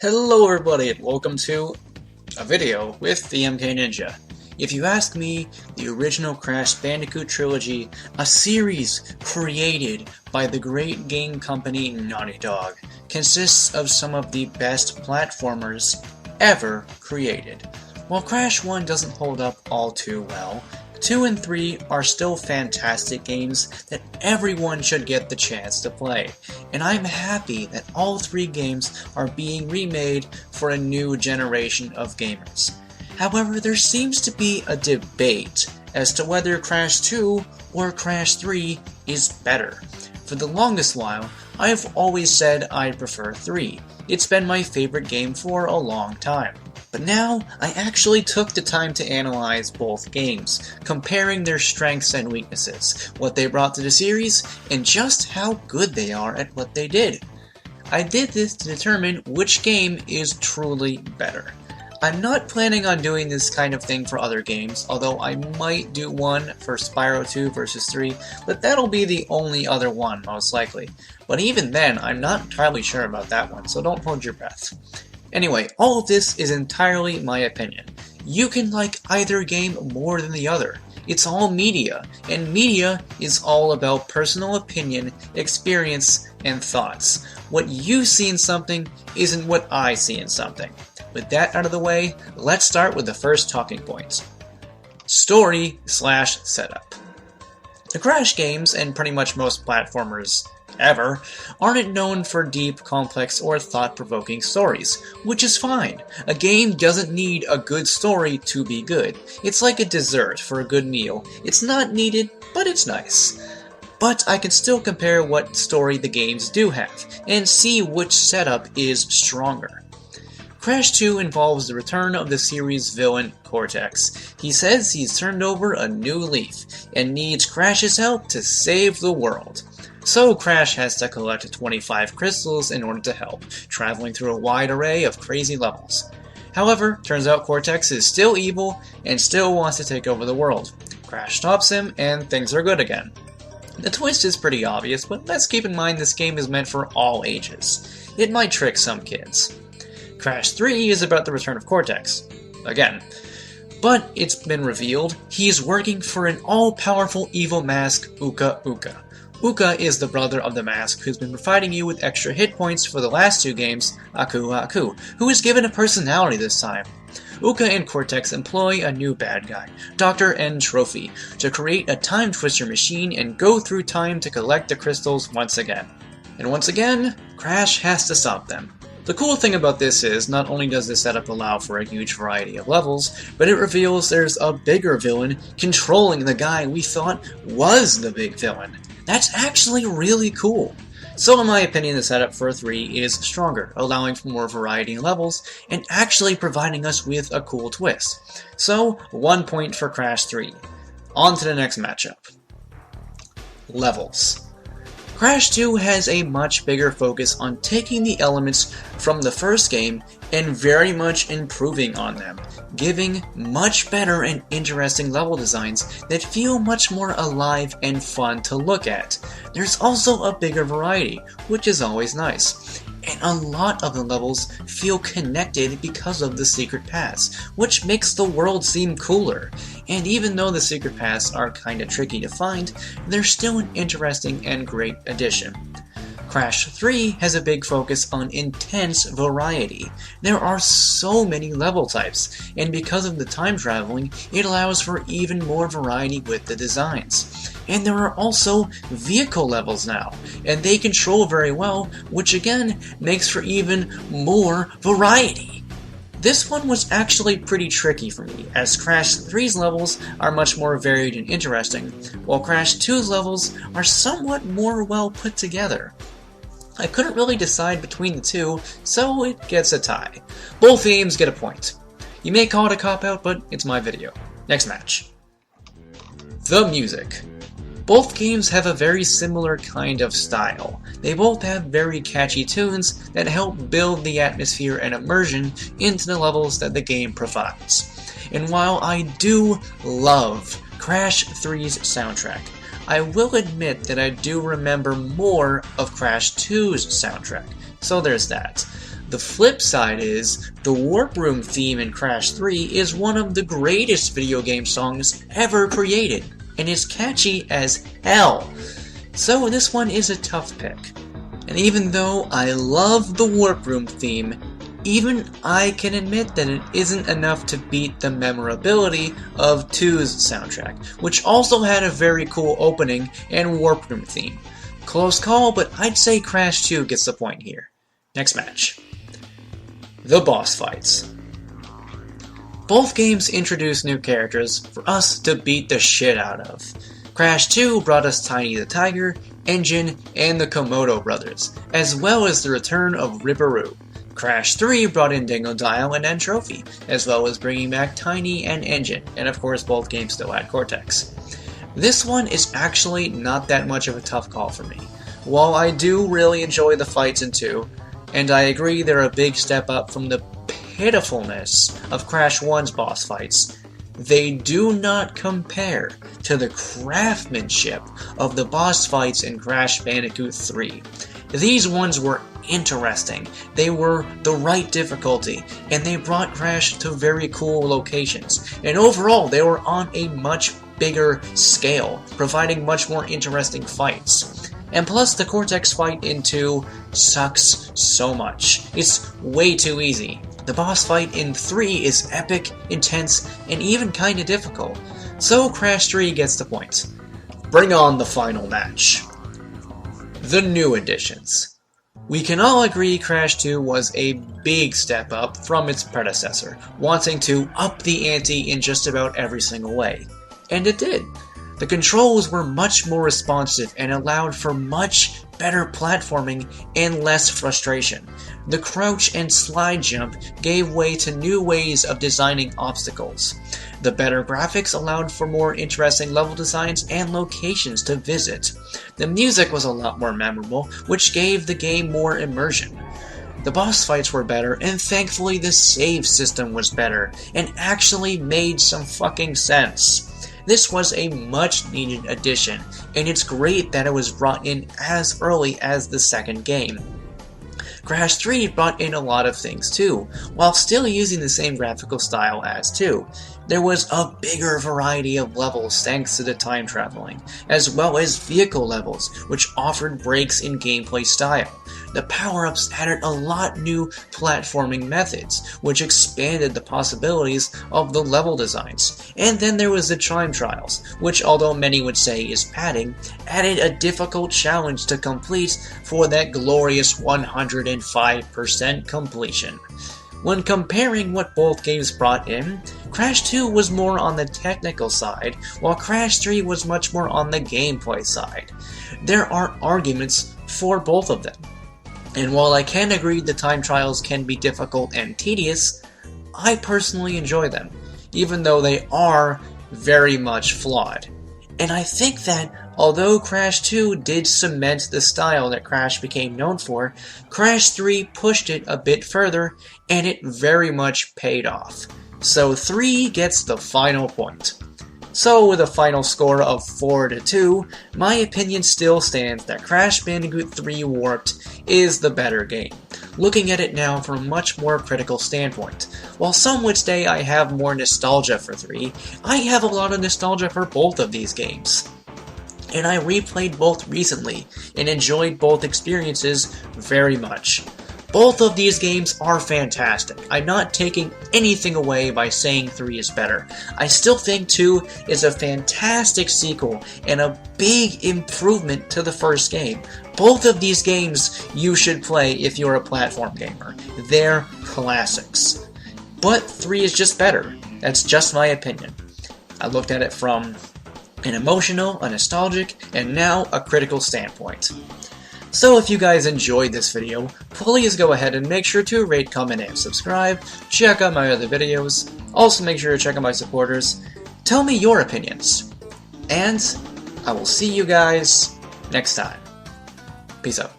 Hello everybody and welcome to a video with TheMKninja. If you ask me, the original Crash Bandicoot trilogy, a series created by the great game company Naughty Dog, consists of some of the best platformers ever created. While Crash 1 doesn't hold up all too well, 2 and 3 are still fantastic games that everyone should get the chance to play, and I'm happy that all 3 games are being remade for a new generation of gamers. However, there seems to be a debate as to whether Crash 2 or Crash 3 is better. For the longest while, I've always said I prefer 3. It's been my favorite game for a long time. But now, I actually took the time to analyze both games, comparing their strengths and weaknesses, what they brought to the series, and just how good they are at what they did. I did this to determine which game is truly better. I'm not planning on doing this kind of thing for other games, although I might do one for Spyro 2 vs 3, but that'll be the only other one, most likely. But even then, I'm not entirely sure about that one, so don't hold your breath. Anyway, all of this is entirely my opinion. You can like either game more than the other. It's all media, and media is all about personal opinion, experience, and thoughts. What you see in something isn't what I see in something. With that out of the way, let's start with the first talking point. Story/setup. The Crash games, and pretty much most platformers ever, aren't known for deep, complex, or thought-provoking stories, which is fine. A game doesn't need a good story to be good. It's like a dessert for a good meal. It's not needed, but it's nice. But I can still compare what story the games do have, and see which setup is stronger. Crash 2 involves the return of the series villain, Cortex. He says he's turned over a new leaf, and needs Crash's help to save the world. So Crash has to collect 25 crystals in order to help, traveling through a wide array of crazy levels. However, turns out Cortex is still evil, and still wants to take over the world. Crash stops him, and things are good again. The twist is pretty obvious, but let's keep in mind this game is meant for all ages. It might trick some kids. Crash 3 is about the return of Cortex. Again. But it's been revealed he's working for an all-powerful evil mask, Uka Uka. Uka is the brother of the mask who's been providing you with extra hit points for the last 2 games, Aku Aku, who is given a personality this time. Uka and Cortex employ a new bad guy, Dr. N Trophy, to create a time twister machine and go through time to collect the crystals once again. And once again, Crash has to stop them. The cool thing about this is, not only does this setup allow for a huge variety of levels, but it reveals there's a bigger villain controlling the guy we thought was the big villain. That's actually really cool. So in my opinion, the setup for 3 is stronger, allowing for more variety in levels, and actually providing us with a cool twist. So, 1 point for Crash 3. On to the next matchup. Levels. Crash 2 has a much bigger focus on taking the elements from the first game and very much improving on them, giving much better and interesting level designs that feel much more alive and fun to look at. There's also a bigger variety, which is always nice. And a lot of the levels feel connected because of the secret paths, which makes the world seem cooler. And even though the secret paths are kinda tricky to find, they're still an interesting and great addition. Crash 3 has a big focus on intense variety. There are so many level types, and because of the time traveling, it allows for even more variety with the designs. And there are also vehicle levels now, and they control very well, which again makes for even more variety. This one was actually pretty tricky for me, as Crash 3's levels are much more varied and interesting, while Crash 2's levels are somewhat more well put together. I couldn't really decide between the two, so it gets a tie. Both games get a point. You may call it a cop-out, but it's my video. Next match. The music. Both games have a very similar kind of style. They both have very catchy tunes that help build the atmosphere and immersion into the levels that the game provides. And while I do love Crash 3's soundtrack, I will admit that I do remember more of Crash 2's soundtrack, so there's that. The flip side is, the Warp Room theme in Crash 3 is one of the greatest video game songs ever created, and is catchy as hell. So this one is a tough pick. And even though I love the Warp Room theme, even I can admit that it isn't enough to beat the memorability of 2's soundtrack, which also had a very cool opening and Warp Room theme. Close call, but I'd say Crash 2 gets the point here. Next match. The boss fights. Both games introduced new characters for us to beat the shit out of. Crash 2 brought us Tiny the Tiger, Engine, and the Komodo brothers, as well as the return of Ripperoo. Crash 3 brought in Dingodile and N-Trophy, as well as bringing back Tiny and Engine, and of course both games still had Cortex. This one is actually not that much of a tough call for me. While I do really enjoy the fights in 2, and I agree they're a big step up from the pitifulness of Crash 1's boss fights, they do not compare to the craftsmanship of the boss fights in Crash Bandicoot 3. These ones were interesting, they were the right difficulty, and they brought Crash to very cool locations, and overall they were on a much bigger scale, providing much more interesting fights. And plus, the Cortex fight in 2 sucks so much. It's way too easy. The boss fight in 3 is epic, intense, and even kinda difficult. So Crash 3 gets the point. Bring on the final match. The new additions. We can all agree Crash 2 was a big step up from its predecessor, wanting to up the ante in just about every single way. And it did. The controls were much more responsive and allowed for much better platforming and less frustration. The crouch and slide jump gave way to new ways of designing obstacles. The better graphics allowed for more interesting level designs and locations to visit. The music was a lot more memorable, which gave the game more immersion. The boss fights were better, and thankfully the save system was better, and actually made some fucking sense. This was a much needed addition, and it's great that it was brought in as early as the second game. Crash 3 brought in a lot of things too, while still using the same graphical style as 2. There was a bigger variety of levels thanks to the time traveling, as well as vehicle levels, which offered breaks in gameplay style. The power-ups added a lot new platforming methods, which expanded the possibilities of the level designs. And then there was the time trials, which although many would say is padding, added a difficult challenge to complete for that glorious 105% completion. When comparing what both games brought in, Crash 2 was more on the technical side, while Crash 3 was much more on the gameplay side. There are arguments for both of them. And while I can agree the time trials can be difficult and tedious, I personally enjoy them, even though they are very much flawed. And I think that, although Crash 2 did cement the style that Crash became known for, Crash 3 pushed it a bit further, and it very much paid off. So 3 gets the final point. So with a final score of 4-2, my opinion still stands that Crash Bandicoot 3 Warped is the better game, looking at it now from a much more critical standpoint. While some would say I have more nostalgia for 3, I have a lot of nostalgia for both of these games. And I replayed both recently, and enjoyed both experiences very much. Both of these games are fantastic. I'm not taking anything away by saying 3 is better. I still think 2 is a fantastic sequel and a big improvement to the first game. Both of these games you should play if you're a platform gamer. They're classics. But 3 is just better. That's just my opinion. I looked at it from an emotional, a nostalgic, and now a critical standpoint. So if you guys enjoyed this video, please go ahead and make sure to rate, comment, and subscribe. Check out my other videos. Also make sure to check out my supporters. Tell me your opinions. And I will see you guys next time. Peace out.